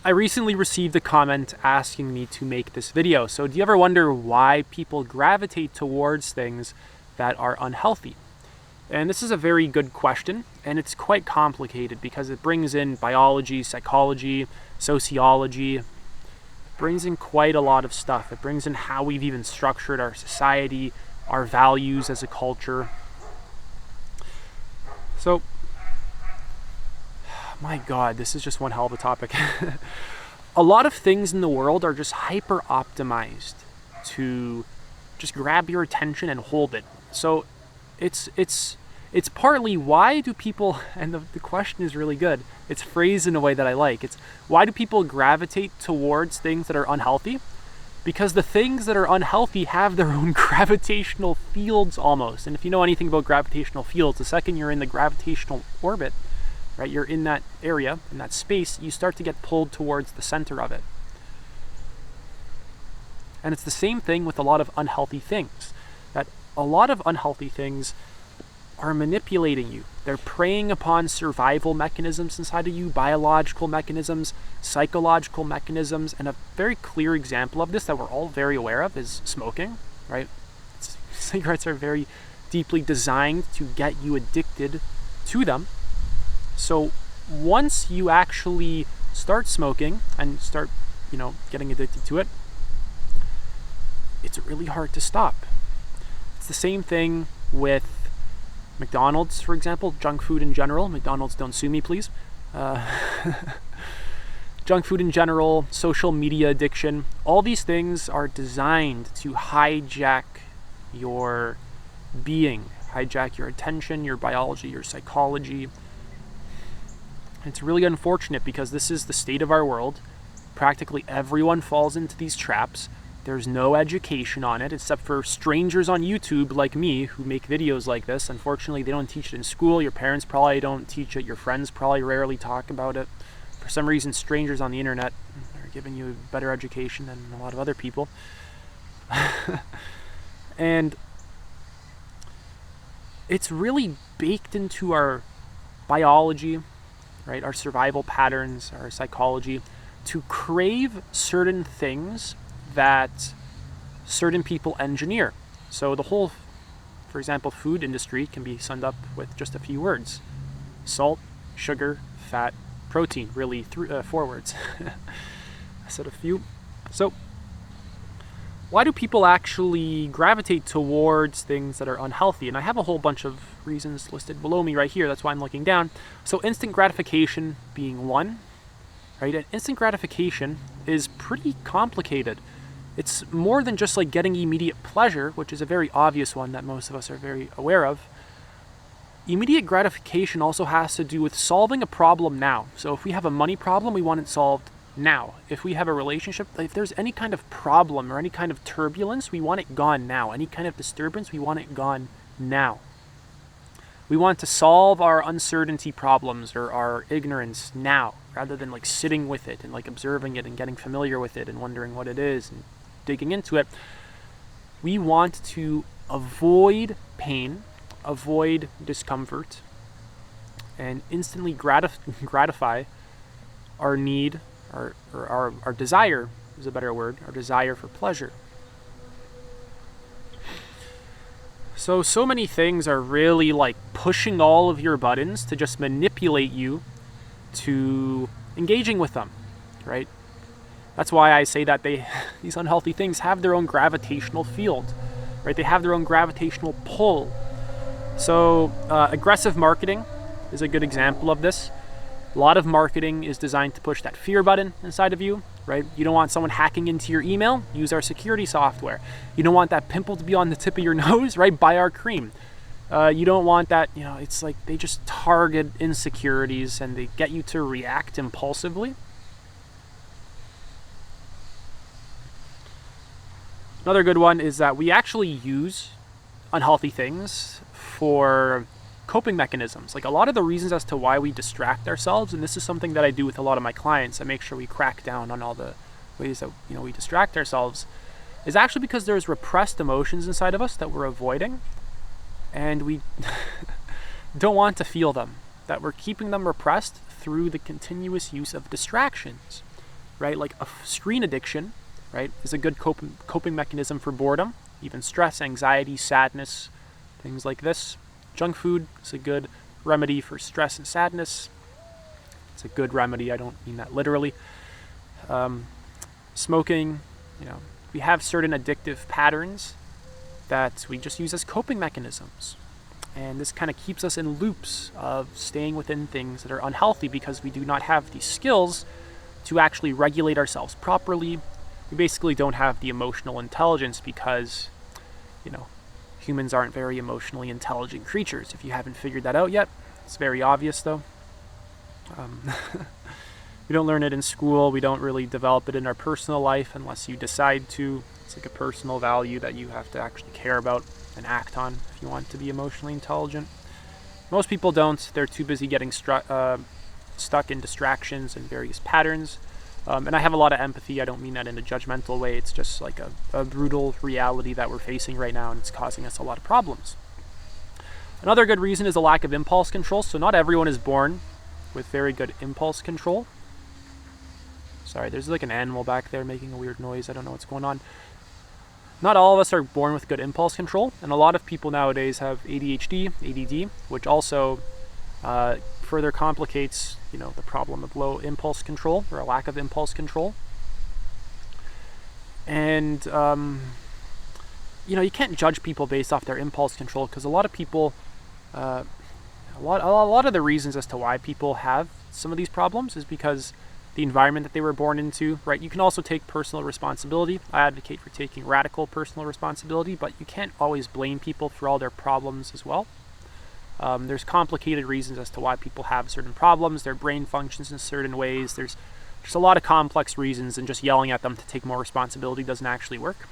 I recently received a comment asking me to make this video. So do you ever wonder why people gravitate towards things that are unhealthy? And this is a very good question, and it's quite complicated because it brings in biology, psychology, sociology. It brings in quite a lot of stuff. It brings in how we've even structured our society, our values as a culture. So, my God, this is just one hell of a topic. A lot of things in the world are just hyper optimized to just grab your attention and hold it. So it's partly why do people, and the question is really good. It's phrased in a way that I like. It's why do people gravitate towards things that are unhealthy? Because the things that are unhealthy have their own gravitational fields almost. And if you know anything about gravitational fields, the second you're in the gravitational orbit, right, you're in that area, in that space, you start to get pulled towards the center of it. And it's the same thing with a lot of unhealthy things. That a lot of unhealthy things are manipulating you. They're preying upon survival mechanisms inside of you, biological mechanisms, psychological mechanisms, and a very clear example of this that we're all very aware of is smoking, right? Cigarettes are very deeply designed to get you addicted to them. So once you actually start smoking and start, getting addicted to it, it's really hard to stop. It's the same thing with McDonald's, for example, junk food in general. McDonald's, don't sue me, please. Junk food in general, social media addiction, all these things are designed to hijack your being, hijack your attention, your biology, your psychology. It's really unfortunate because this is the state of our world. Practically everyone falls into these traps. There's no education on it except for strangers on YouTube like me who make videos like this. Unfortunately, they don't teach it in school. Your parents probably don't teach it. Your friends probably rarely talk about it. For some reason, strangers on the internet are giving you a better education than a lot of other people. And it's really baked into our biology, right? Our survival patterns, our psychology, to crave certain things that certain people engineer. So the whole, for example, food industry can be summed up with just a few words: salt, sugar, fat, protein. Really, 4 words. I said a few. So why do people actually gravitate towards things that are unhealthy? And I have a whole bunch of reasons listed below me right here. That's why I'm looking down. So instant gratification being one, right? And instant gratification is pretty complicated. It's more than just like getting immediate pleasure, which is a very obvious one that most of us are very aware of. Immediate gratification also has to do with solving a problem now. So if we have a money problem, we want it solved now. If we have a relationship, if there's any kind of problem or any kind of turbulence, we want it gone now. Any kind of disturbance, we want it gone now. We want to solve our uncertainty problems or our ignorance now, rather than like sitting with it and like observing it and getting familiar with it and wondering what it is and digging into it. We want to avoid pain, avoid discomfort, and instantly gratify our need, or our desire is a better word, our desire for pleasure. So many things are really like pushing all of your buttons to just manipulate you to engaging with them, right? That's why I say that these unhealthy things have their own gravitational field, right? They have their own gravitational pull. So aggressive marketing is a good example of this. A lot of marketing is designed to push that fear button inside of you, right? You don't want someone hacking into your email? Use our security software. You don't want that pimple to be on the tip of your nose, right? Buy our cream. You don't want that, it's like they just target insecurities and they get you to react impulsively. Another good one is that we actually use unhealthy things for coping mechanisms. Like a lot of the reasons as to why we distract ourselves, and this is something that I do with a lot of my clients, I make sure we crack down on all the ways that we distract ourselves, is actually because there's repressed emotions inside of us that we're avoiding, and we don't want to feel them, that we're keeping them repressed through the continuous use of distractions. right? Like a screen addiction, right, is a good coping mechanism for boredom, even stress, anxiety, sadness, things like this. Junk food is a good remedy for stress and sadness. It's a good remedy. I don't mean that literally. Smoking, we have certain addictive patterns that we just use as coping mechanisms. And this kind of keeps us in loops of staying within things that are unhealthy because we do not have the skills to actually regulate ourselves properly. We basically don't have the emotional intelligence because, humans aren't very emotionally intelligent creatures. If you haven't figured that out yet, it's very obvious though. We don't learn it in school. We don't really develop it in our personal life unless you decide to. It's like a personal value that you have to actually care about and act on if you want to be emotionally intelligent. Most people don't. They're too busy getting stuck in distractions and various patterns. And I have a lot of empathy. I don't mean that in a judgmental way. It's just like a brutal reality that we're facing right now, and it's causing us a lot of problems. Another good reason is a lack of impulse control. So not everyone is born with very good impulse control. Sorry, there's like an animal back there making a weird noise. I don't know what's going on. Not all of us are born with good impulse control, and a lot of people nowadays have ADHD, ADD, which also further complicates, the problem of low impulse control or a lack of impulse control. And you can't judge people based off their impulse control because a lot of people, a lot of the reasons as to why people have some of these problems is because the environment that they were born into, right? You can also take personal responsibility. I advocate for taking radical personal responsibility, but you can't always blame people for all their problems as well. There's complicated reasons as to why people have certain problems. Their brain functions in certain ways. There's a lot of complex reasons, and just yelling at them to take more responsibility doesn't actually work.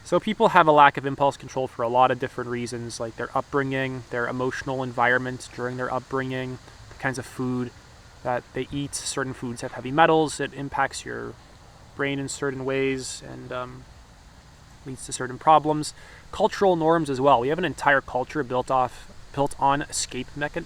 So people have a lack of impulse control for a lot of different reasons, like their upbringing, their emotional environment during their upbringing, kinds of food that they eat. Certain foods have heavy metals. It impacts your brain in certain ways and leads to certain problems. Cultural norms as well. We have an entire culture built on escapism,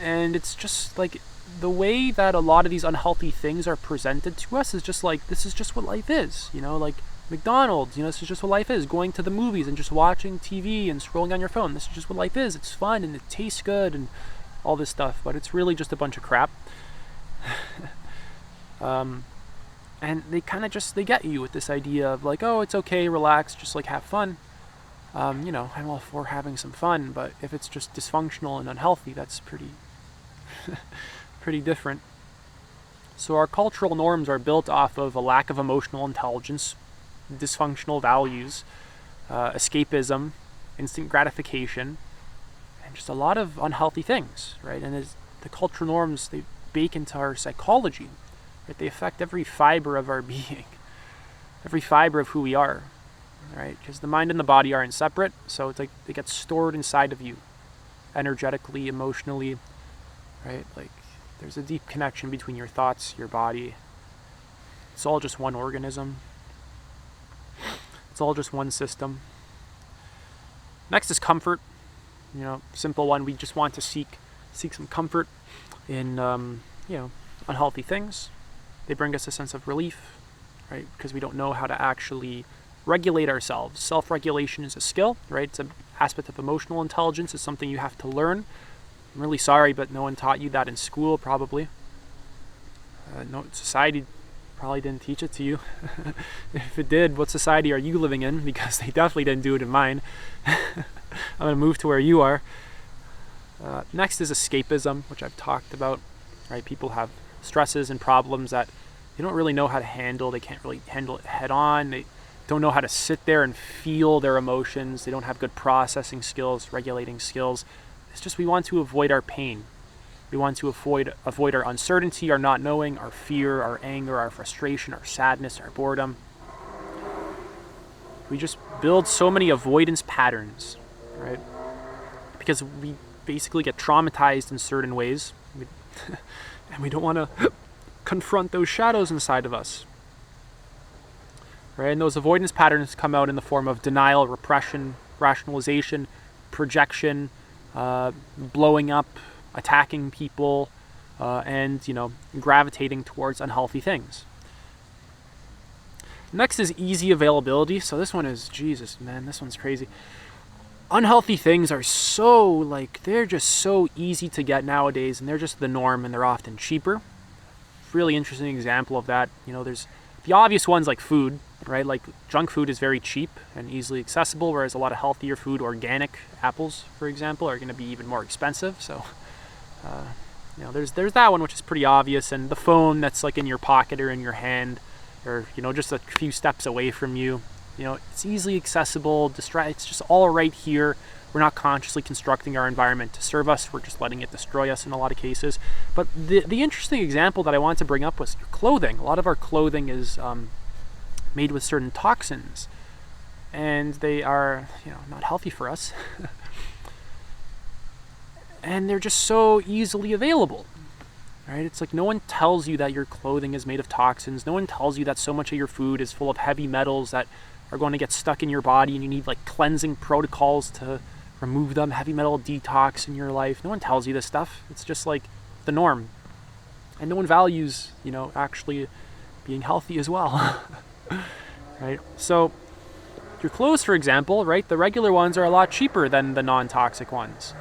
and it's just like the way that a lot of these unhealthy things are presented to us is just like, this is just what life is, like McDonald's, this is just what life is. Going to the movies and just watching TV and scrolling on your phone. This is just what life is. It's fun and it tastes good and all this stuff, but it's really just a bunch of crap. And they kind of they get you with this idea of like, oh, it's okay, relax, just like have fun. I'm all for having some fun, but if it's just dysfunctional and unhealthy, that's pretty different. So our cultural norms are built off of a lack of emotional intelligence, dysfunctional values, escapism, instant gratification, and just a lot of unhealthy things, right? And as the cultural norms, they bake into our psychology, right? They affect every fiber of our being, every fiber of who we are, right? Because the mind and the body aren't separate, so it's like they get stored inside of you, energetically, emotionally, right? Like there's a deep connection between your thoughts, your body. It's all just one organism. It's all just one system. Next is comfort. Simple one. We just want to seek some comfort in, unhealthy things. They bring us a sense of relief, right? Because we don't know how to actually regulate ourselves. Self-regulation is a skill, right? It's an aspect of emotional intelligence. It's something you have to learn. I'm really sorry, but no one taught you that in school, probably. No, society probably didn't teach it to you. If it did, what society are you living in? Because they definitely didn't do it in mine. I'm going to move to where you are. Next is escapism, which I've talked about, right? People have stresses and problems that they don't really know how to handle. They can't really handle it head on. They don't know how to sit there and feel their emotions. They don't have good processing skills, regulating skills. It's just we want to avoid our pain. We want to avoid our uncertainty, our not knowing, our fear, our anger, our frustration, our sadness, our boredom. We just build so many avoidance patterns, right? Because we basically get traumatized in certain ways, and we don't want to confront those shadows inside of us, right? And those avoidance patterns come out in the form of denial, repression, rationalization, projection, blowing up, attacking people, and gravitating towards unhealthy things. Next is easy availability. So this one is, Jesus, man, this one's crazy. Unhealthy things are they're just so easy to get nowadays, and they're just the norm, and they're often cheaper. Really interesting example of that. There's the obvious ones like food, right? Like junk food is very cheap and easily accessible, whereas a lot of healthier food, organic apples, for example, are going to be even more expensive. So, there's that one, which is pretty obvious, and the phone that's like in your pocket or in your hand, or just a few steps away from you. It's easily accessible. It's just all right here. We're not consciously constructing our environment to serve us. We're just letting it destroy us in a lot of cases. But the interesting example that I wanted to bring up was clothing. A lot of our clothing is made with certain toxins, and they are not healthy for us. And they're just so easily available. Right? It's like no one tells you that your clothing is made of toxins. No one tells you that so much of your food is full of heavy metals that are going to get stuck in your body, and you need like cleansing protocols to remove them, heavy metal detox in your life. No one tells you this stuff. It's just like the norm. And no one values, actually being healthy as well. Right? So your clothes, for example, right? The regular ones are a lot cheaper than the non-toxic ones.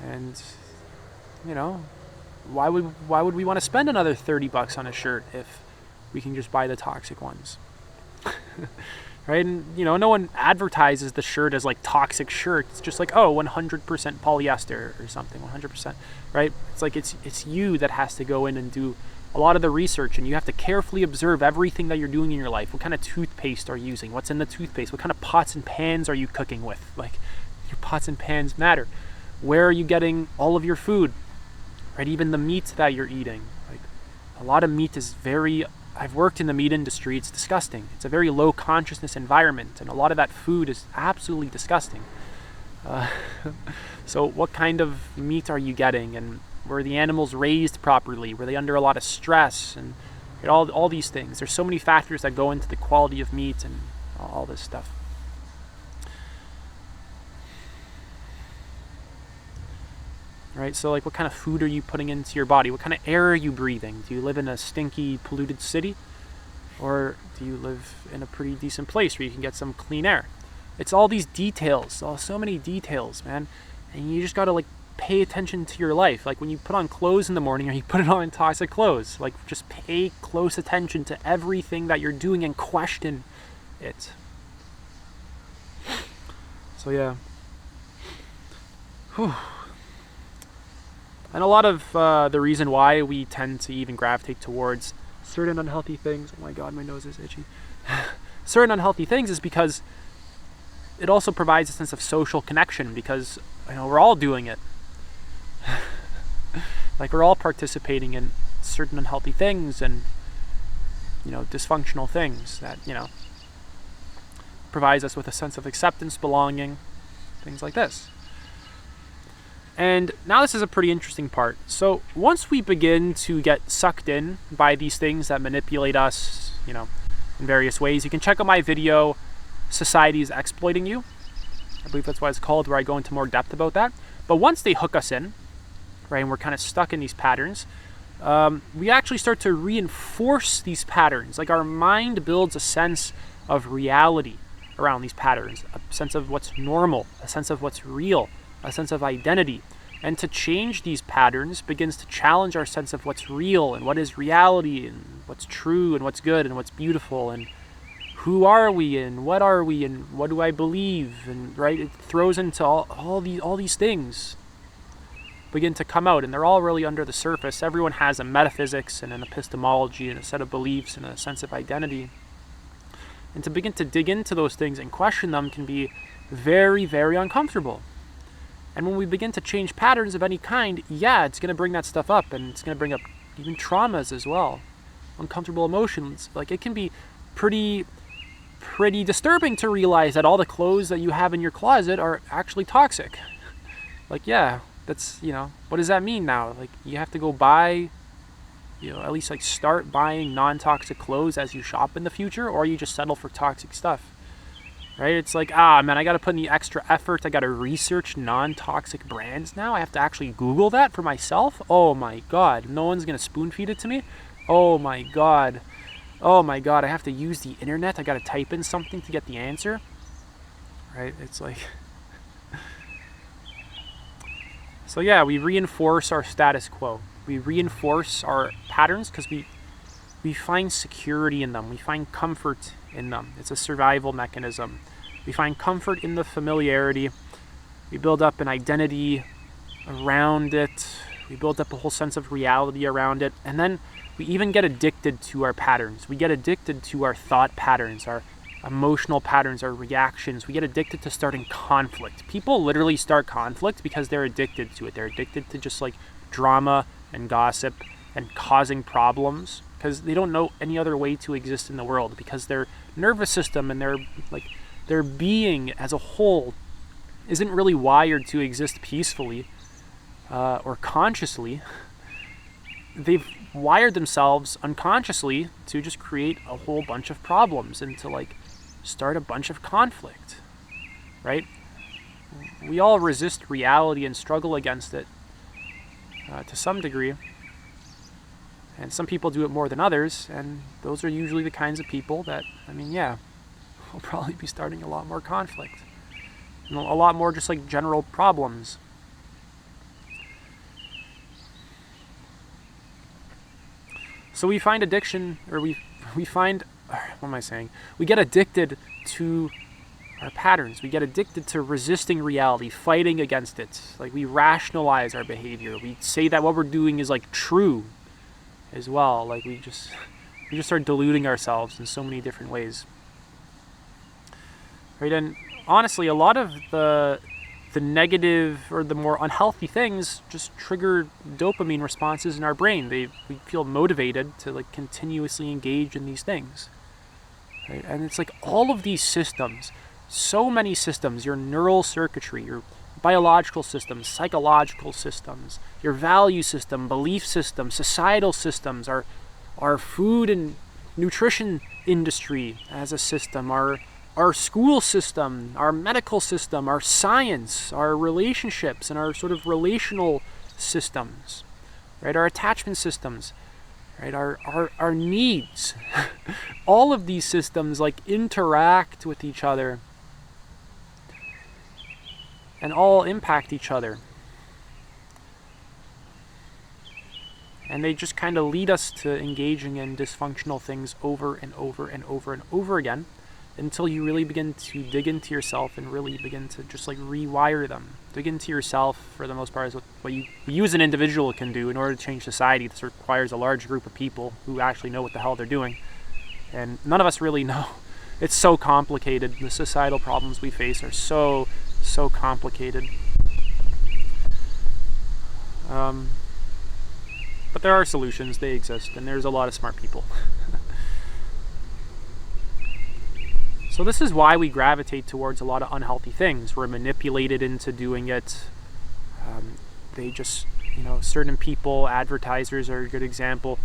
And, why would we want to spend another $30 on a shirt if we can just buy the toxic ones? Right? And no one advertises the shirt as like toxic shirt. It's just like, 100% polyester or something, 100%, right? It's like it's you that has to go in and do a lot of the research, and you have to carefully observe everything that you're doing in your life. What kind of toothpaste are you using? What's in the toothpaste? What kind of pots and pans are you cooking with? Like, your pots and pans matter. Where are you getting all of your food? Right? Even the meat that you're eating. Like, a lot of meat is I've worked in the meat industry. It's disgusting. It's a very low consciousness environment, and a lot of that food is absolutely disgusting. So what kind of meat are you getting, and were the animals raised properly? Were they under a lot of stress? And all these things. There's so many factors that go into the quality of meat and all this stuff. Right? So like, what kind of food are you putting into your body? What kind of air are you breathing? Do you live in a stinky, polluted city? Or do you live in a pretty decent place where you can get some clean air? It's all these details, so many details, man. And you just gotta like pay attention to your life. Like when you put on clothes in the morning, or you put it on toxic clothes, like just pay close attention to everything that you're doing and question it. So yeah. Whew. And a lot of the reason why we tend to even gravitate towards certain unhealthy things, oh my god, my nose is itchy, certain unhealthy things is because it also provides a sense of social connection, because we're all doing it. Like, we're all participating in certain unhealthy things and dysfunctional things that provides us with a sense of acceptance, belonging, things like this. And now this is a pretty interesting part. So once we begin to get sucked in by these things that manipulate us, in various ways, you can check out my video, Society is Exploiting You. I believe that's what it's called, where I go into more depth about that. But once they hook us in, right, and we're kind of stuck in these patterns, we actually start to reinforce these patterns. Like, our mind builds a sense of reality around these patterns, a sense of what's normal, a sense of what's real, a sense of identity. And to change these patterns begins to challenge our sense of what's real and what is reality and what's true and what's good and what's beautiful and who are we and what do I believe, and right, it throws into all these things begin to come out, and they're all really under the surface. Everyone has a metaphysics and an epistemology and a set of beliefs and a sense of identity. And to begin to dig into those things and question them can be very, very uncomfortable. And when we begin to change patterns of any kind, it's going to bring that stuff up, and it's going to bring up even traumas as well, uncomfortable emotions. Like, it can be pretty disturbing to realize that all the clothes that you have in your closet are actually toxic. Like, that's, what does that mean now? Like, you have to go buy, at least like start buying non-toxic clothes as you shop in the future, or you just settle for toxic stuff. right? It's like, man, I got to put in the extra effort. I got to research non-toxic brands now. I have to actually Google that for myself. Oh my God, no one's going to spoon feed it to me. Oh my God. Oh my God, I have to use the internet. I got to type in something to get the answer, right? It's like, so yeah, we reinforce our status quo. We reinforce our patterns because we find security in them. We find comfort in them. It's a survival mechanism. We find comfort in the familiarity. We build up an identity around it. We build up a whole sense of reality around it. And then we even get addicted to our patterns. We get addicted to our thought patterns, our emotional patterns, our reactions. We get addicted to starting conflict. People literally start conflict because they're addicted to it. They're addicted to just like drama and gossip and causing problems because they don't know any other way to exist in the world, because their nervous system and their being as a whole isn't really wired to exist peacefully or consciously. They've wired themselves unconsciously to just create a whole bunch of problems and to like start a bunch of conflict, right? We all resist reality and struggle against it to some degree. And some people do it more than others, and those are usually the kinds of people that, will probably be starting a lot more conflict. And a lot more just like general problems. So we find addiction, or we find, what am I saying? We get addicted to our patterns. We get addicted to resisting reality, fighting against it. Like we rationalize our behavior. We say that what we're doing is like true as well. Like we just start deluding ourselves in so many different ways. Right? And honestly, a lot of the negative or the more unhealthy things just trigger dopamine responses in our brain. We feel motivated to like continuously engage in these things. Right? And it's like all of these systems, so many systems, your neural circuitry, your biological systems, psychological systems, your value system, belief system, societal systems, our food and nutrition industry as a system, our school system, our medical system, our science, our relationships, and our sort of relational systems, right? Our attachment systems, right? Our needs. All of these systems like interact with each other and all impact each other. And they just kind of lead us to engaging in dysfunctional things over and over and over and over again until you really begin to dig into yourself and really begin to just like rewire them. Dig into yourself, for the most part, is what you as an individual can do in order to change society. This requires a large group of people who actually know what the hell they're doing. And none of us really know. It's so complicated. The societal problems we face are so complicated. But there are solutions. They exist, and there's a lot of smart people. So this is why we gravitate towards a lot of unhealthy things. We're manipulated into doing it. They just, certain people, advertisers are a good example.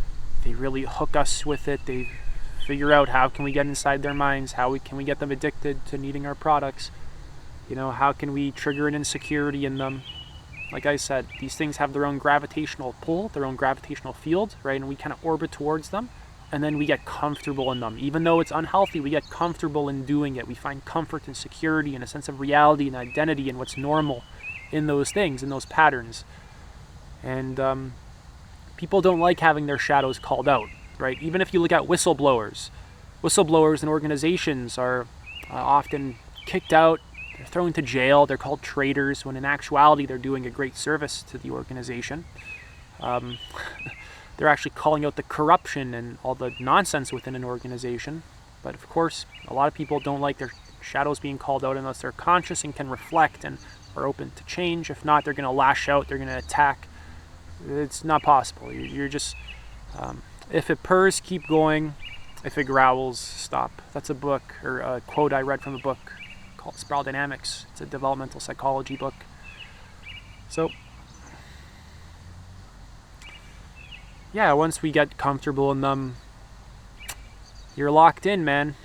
They really hook us with it. They figure out how can we get inside their minds, how can we get them addicted to needing our products. How can we trigger an insecurity in them? Like I said, these things have their own gravitational pull, their own gravitational field, right? And we kind of orbit towards them, and then we get comfortable in them. Even though it's unhealthy, we get comfortable in doing it. We find comfort and security and a sense of reality and identity and what's normal in those things, in those patterns. And people don't like having their shadows called out, right? Even if you look at whistleblowers in organizations are often kicked out. They're thrown to jail. They're called traitors, when in actuality they're doing a great service to the organization. They're actually calling out the corruption and all the nonsense within an organization. But of course, a lot of people don't like their shadows being called out unless they're conscious and can reflect and are open to change. If not, they're going to lash out. They're going to attack. It's not possible. You're just... if it purrs, keep going. If it growls, stop. That's a book, or a quote I read from a book called Spiral Dynamics. It's a developmental psychology book. So, yeah, once we get comfortable in them, you're locked in, man.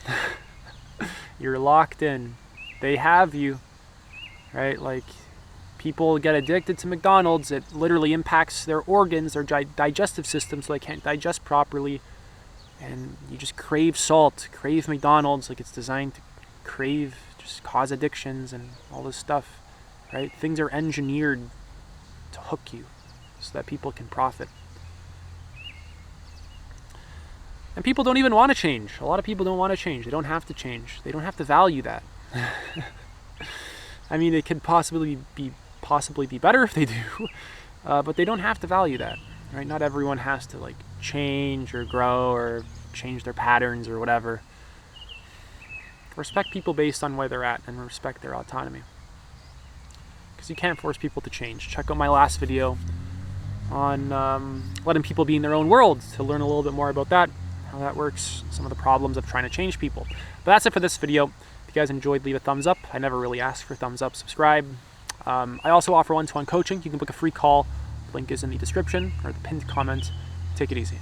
You're locked in. They have you, right? Like, people get addicted to McDonald's. It literally impacts their organs, their digestive system, so they can't digest properly. And you just crave salt, crave McDonald's. Like, it's designed to crave, just cause addictions and all this stuff, right? Things are engineered to hook you so that people can profit. And people don't even want to change. A lot of people don't want to change. They don't have to change. They don't have to value that. I mean, it could possibly be better if they do, but they don't have to value that, right? Not everyone has to like change or grow or change their patterns or whatever. Respect people based on where they're at and respect their autonomy, because you can't force people to change. Check out my last video on letting people be in their own world to learn a little bit more about that, how that works, some of the problems of trying to change people. But that's it for this video. If you guys enjoyed, leave a thumbs up. I never really ask for thumbs up. Subscribe. I also offer one-to-one coaching. You can book a free call. The link is in the description or the pinned comment. Take it easy.